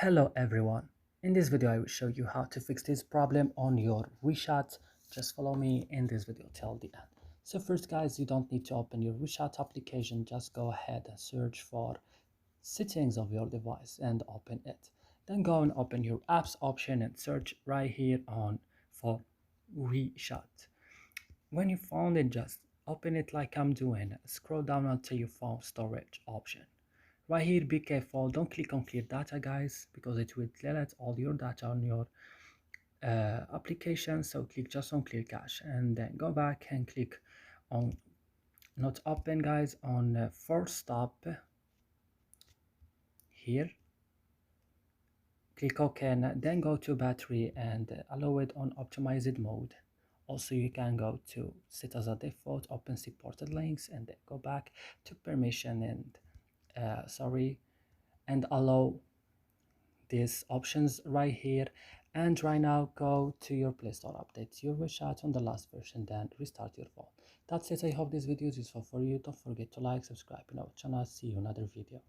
Hello everyone. In this video I will show you how to fix this problem on your WeChat. Just follow me in this video till the end. So first guys, you don't need to open your WeChat application. Just go ahead and search for settings of your device and open it. Then go and open your apps option and search right here on for WeChat. When you found it, just open it like I'm doing. Scroll down until you found storage option. Right here, be careful, don't click on clear data guys, because it will delete all your data on your application. So click just on clear cache and then go back and click on not open guys, on force stop here, click OK, and then go to battery and allow it on optimized mode. Also you can go to set as a default open supported links and then go back to permission and and allow these options right here. And right now go to your Play Store, update your WeChat on the last version, then restart your phone. That's it. I hope this video is useful for you. Don't forget to like, subscribe in our channel. See you in another video.